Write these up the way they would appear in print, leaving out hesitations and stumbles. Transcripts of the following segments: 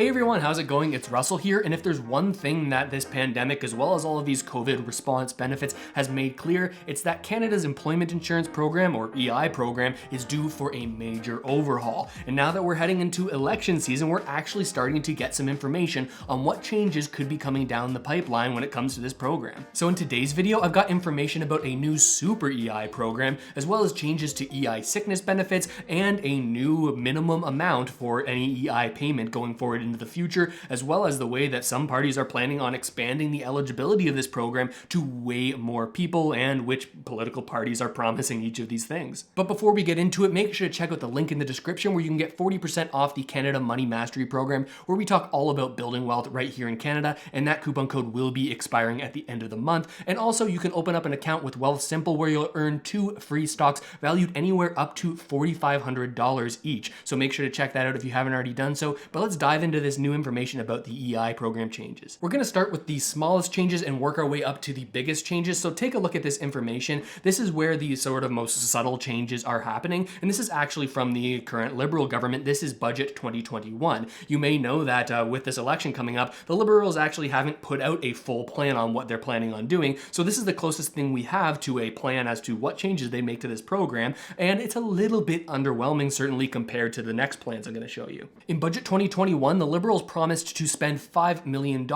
Hey everyone, how's it going? It's Russell here, and if there's one thing that this pandemic, as well as all of these COVID response benefits, has made clear, it's that Canada's Employment Insurance Program, or EI program, is due for a major overhaul. And now that we're heading into election season, we're actually starting to get some information on what changes could be coming down the pipeline when it comes to this program. So in today's video, I've got information about a new Super EI program, as well as changes to EI sickness benefits, and a new minimum amount for any EI payment going forward into the future, as well as the way that some parties are planning on expanding the eligibility of this program to way more people, and which political parties are promising each of these things. But before we get into it, make sure to check out the link in the description where you can get 40% off the Canada Money Mastery program, where we talk all about building wealth right here in Canada, and that coupon code will be expiring at the end of the month. And also you can open up an account with Wealthsimple where you'll earn 2 free stocks valued anywhere up to $4,500 each. So make sure to check that out if you haven't already done so. But let's dive into this new information about the EI program changes. We're going to start with the smallest changes and work our way up to the biggest changes. So take a look at this information. This is where the sort of most subtle changes are happening. And this is actually from the current Liberal government. This is Budget 2021. You may know that with this election coming up, the Liberals actually haven't put out a full plan on what they're planning on doing. So this is the closest thing we have to a plan as to what changes they make to this program. And it's a little bit underwhelming, certainly compared to the next plans I'm going to show you. In Budget 2021, the Liberals promised to spend $5 million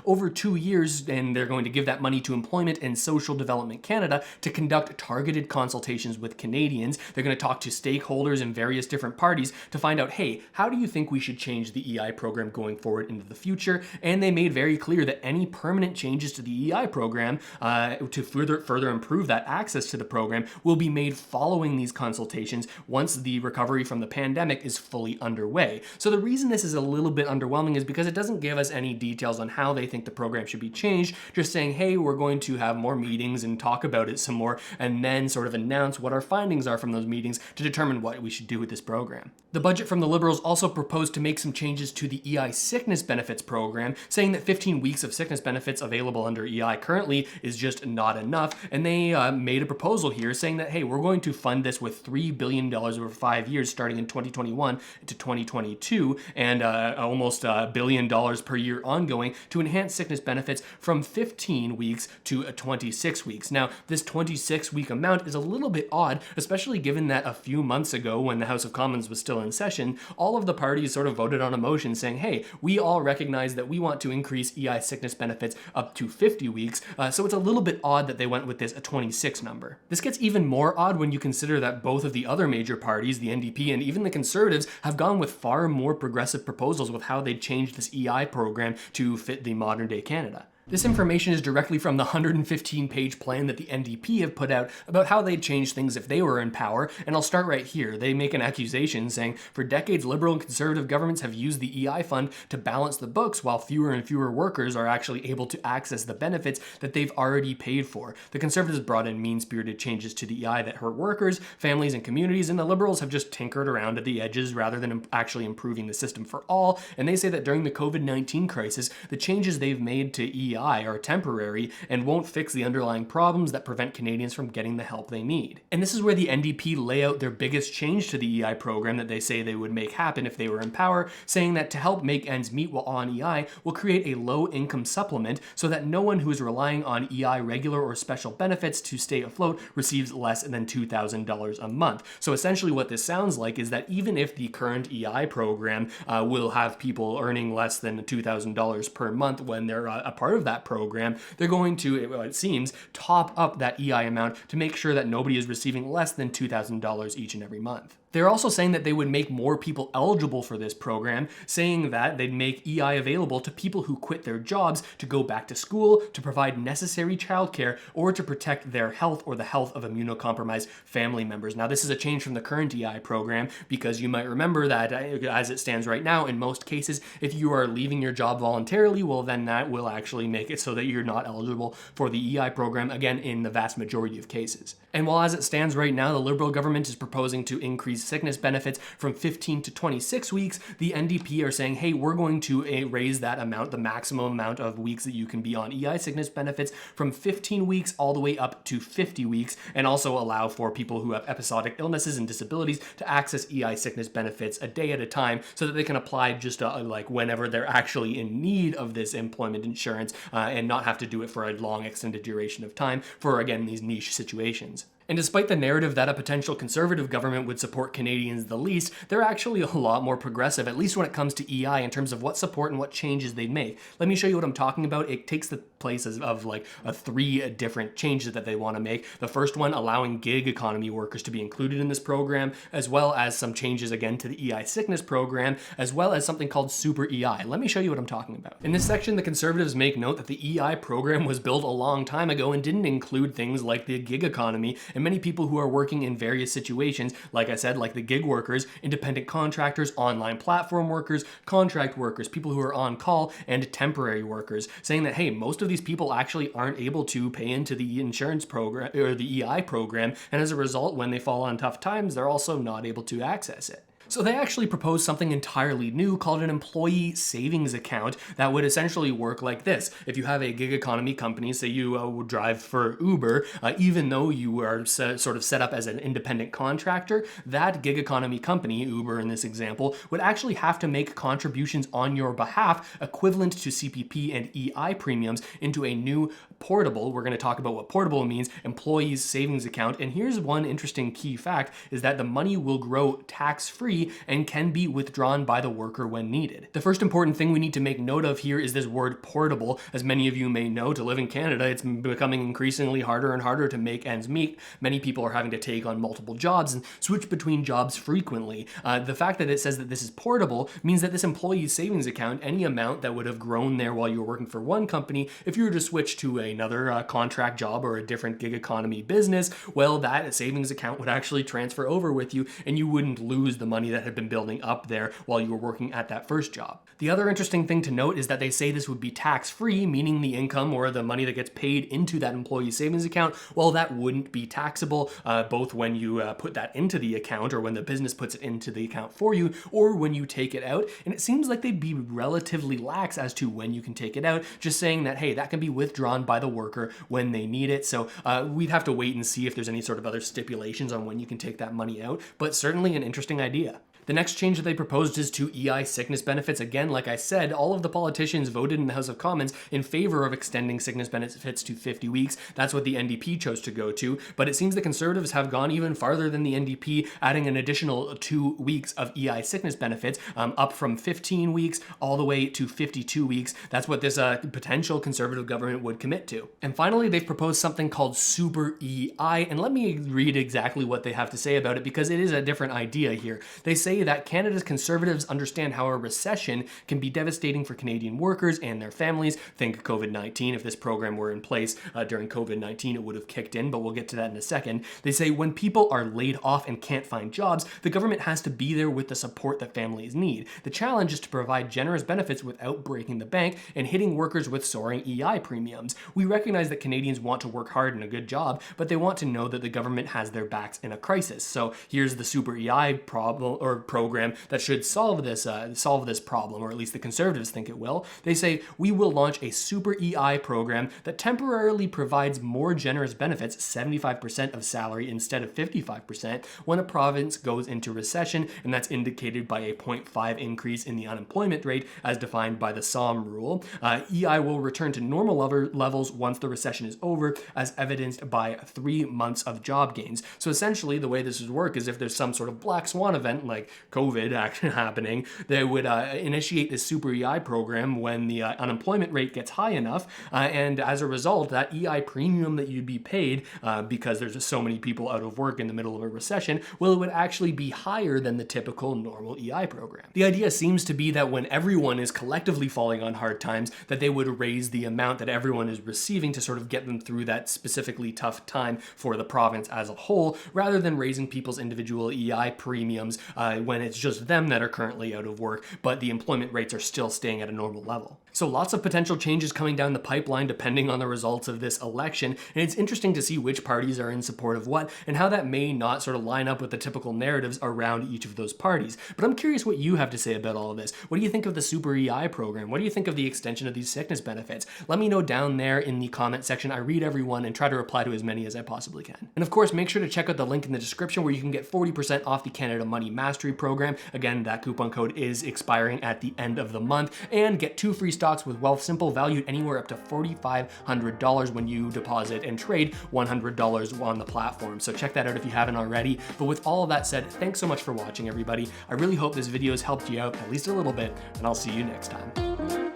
over 2 years, and they're going to give that money to Employment and Social Development Canada to conduct targeted consultations with Canadians. They're going to talk to stakeholders in various different parties to find out, hey, how do you think we should change the EI program going forward into the future? And they made very clear that any permanent changes to the EI program to further improve that access to the program will be made following these consultations once the recovery from the pandemic is fully underway. So the reason this is a little bit underwhelming is because it doesn't give us any details on how they think the program should be changed, just saying, hey, we're going to have more meetings and talk about it some more, and then sort of announce what our findings are from those meetings to determine what we should do with this program. The budget from the Liberals also proposed to make some changes to the EI sickness benefits program, saying that 15 weeks of sickness benefits available under EI currently is just not enough, and they made a proposal here saying that, hey, we're going to fund this with $3 billion over 5 years starting in 2021 to 2022, and almost $1 billion per year ongoing to enhance sickness benefits from 15 weeks to 26 weeks. Now, this 26-week amount is a little bit odd, especially given that a few months ago, when the House of Commons was still in session, all of the parties sort of voted on a motion saying, hey, we all recognize that we want to increase EI sickness benefits up to 50 weeks, so it's a little bit odd that they went with this a 26 number. This gets even more odd when you consider that both of the other major parties, the NDP and even the Conservatives, have gone with far more progressive proposals with how they'd change this EI program to fit the modern day Canada. This information is directly from the 115-page plan that the NDP have put out about how they'd change things if they were in power, and I'll start right here. They make an accusation saying, for decades, Liberal and Conservative governments have used the EI fund to balance the books, while fewer and fewer workers are actually able to access the benefits that they've already paid for. The Conservatives brought in mean-spirited changes to the EI that hurt workers, families, and communities, and the Liberals have just tinkered around at the edges rather than actually improving the system for all, and they say that during the COVID-19 crisis, the changes they've made to EI are temporary and won't fix the underlying problems that prevent Canadians from getting the help they need. And this is where the NDP lay out their biggest change to the EI program that they say they would make happen if they were in power, saying that to help make ends meet while on EI will create a low-income supplement so that no one who is relying on EI regular or special benefits to stay afloat receives less than $2,000 a month. So essentially what this sounds like is that even if the current EI program will have people earning less than $2,000 per month when they're a part of that program, they're going to, it seems, top up that EI amount to make sure that nobody is receiving less than $2,000 each and every month. They're also saying that they would make more people eligible for this program, saying that they'd make EI available to people who quit their jobs to go back to school, to provide necessary childcare, or to protect their health or the health of immunocompromised family members. Now, this is a change from the current EI program because you might remember that as it stands right now, in most cases, if you are leaving your job voluntarily, well, then that will actually make it so that you're not eligible for the EI program, again, in the vast majority of cases. And while as it stands right now, the Liberal government is proposing to increase employees' sickness benefits from 15 to 26 weeks, the NDP are saying, hey, we're going to raise that amount, the maximum amount of weeks that you can be on EI sickness benefits, from 15 weeks all the way up to 50 weeks, and also allow for people who have episodic illnesses and disabilities to access EI sickness benefits a day at a time so that they can apply just like whenever they're actually in need of this employment insurance and not have to do it for a long extended duration of time for, again, these niche situations. And despite the narrative that a potential conservative government would support Canadians the least, they're actually a lot more progressive, at least when it comes to EI, in terms of what support and what changes they'd make. Let me show you what I'm talking about. It takes the place of like three different changes that they want to make. The first one, allowing gig economy workers to be included in this program, as well as some changes again to the EI sickness program, as well as something called Super EI. Let me show you what I'm talking about. In this section, the Conservatives make note that the EI program was built a long time ago and didn't include things like the gig economy, and many people who are working in various situations, like I said, like the gig workers, independent contractors, online platform workers, contract workers, people who are on call, and temporary workers, saying that, hey, most of these people actually aren't able to pay into the insurance program or the EI program, and as a result, when they fall on tough times, they're also not able to access it. So they actually proposed something entirely new called an employee savings account that would essentially work like this. If you have a gig economy company, say you would drive for Uber, even though you are sort of set up as an independent contractor, that gig economy company, Uber in this example, would actually have to make contributions on your behalf equivalent to CPP and EI premiums into a new portable, we're going to talk about what portable means, employees savings account. And here's one interesting key fact, is that the money will grow tax-free and can be withdrawn by the worker when needed. The first important thing we need to make note of here is this word portable. As many of you may know, to live in Canada, it's becoming increasingly harder and harder to make ends meet. Many people are having to take on multiple jobs and switch between jobs frequently. The fact that it says that this is portable means that this employee savings account, any amount that would have grown there while you were working for one company, if you were to switch to another contract job or a different gig economy business, well, that savings account would actually transfer over with you and you wouldn't lose the money that had been building up there while you were working at that first job. The other interesting thing to note is that they say this would be tax-free, meaning the income or the money that gets paid into that employee savings account, well, that wouldn't be taxable, both when you put that into the account or when the business puts it into the account for you, or when you take it out. And it seems like they'd be relatively lax as to when you can take it out, just saying that, hey, that can be withdrawn by the worker when they need it. So we'd have to wait and see if there's any sort of other stipulations on when you can take that money out, but certainly an interesting idea. The next change that they proposed is to EI sickness benefits. Again, like I said, all of the politicians voted in the House of Commons in favor of extending sickness benefits to 50 weeks. That's what the NDP chose to go to, but it seems the Conservatives have gone even farther than the NDP, adding an additional 2 weeks of EI sickness benefits, up from 15 weeks all the way to 52 weeks. That's what this potential Conservative government would commit to. And finally, they've proposed something called Super EI, and let me read exactly what they have to say about it because it is a different idea here. They say that Canada's Conservatives understand how a recession can be devastating for Canadian workers and their families. Think COVID-19. If this program were in place during COVID-19, it would have kicked in, but we'll get to that in a second. They say when people are laid off and can't find jobs, the government has to be there with the support that families need. The challenge is to provide generous benefits without breaking the bank and hitting workers with soaring EI premiums. We recognize that Canadians want to work hard in a good job, but they want to know that the government has their backs in a crisis. So here's the Super EI problem or program that should solve this problem, or at least the Conservatives think it will. They say we will launch a Super EI program that temporarily provides more generous benefits, 75% of salary instead of 55%, when a province goes into recession, and that's indicated by a 0.5 increase in the unemployment rate as defined by the SOM rule. EI will return to normal levels once the recession is over, as evidenced by 3 months of job gains. So essentially, the way this would work is if there's some sort of black swan event like COVID actually happening, they would initiate this Super EI program when the unemployment rate gets high enough, and as a result, that EI premium that you'd be paid because there's just so many people out of work in the middle of a recession, well, it would actually be higher than the typical normal EI program. The idea seems to be that when everyone is collectively falling on hard times, that they would raise the amount that everyone is receiving to sort of get them through that specifically tough time for the province as a whole, rather than raising people's individual EI premiums when it's just them that are currently out of work, but the employment rates are still staying at a normal level. So lots of potential changes coming down the pipeline depending on the results of this election, and it's interesting to see which parties are in support of what and how that may not sort of line up with the typical narratives around each of those parties. But I'm curious what you have to say about all of this. What do you think of the Super EI program? What do you think of the extension of these sickness benefits? Let me know down there in the comment section. I read everyone and try to reply to as many as I possibly can. And of course, make sure to check out the link in the description where you can get 40% off the Canada Money Mastery program. Again, that coupon code is expiring at the end of the month, and get 2 free stocks with Wealthsimple valued anywhere up to $4,500 when you deposit and trade $100 on the platform. So check that out if you haven't already. But with all of that said, thanks so much for watching, everybody. I really hope this video has helped you out at least a little bit, and I'll see you next time.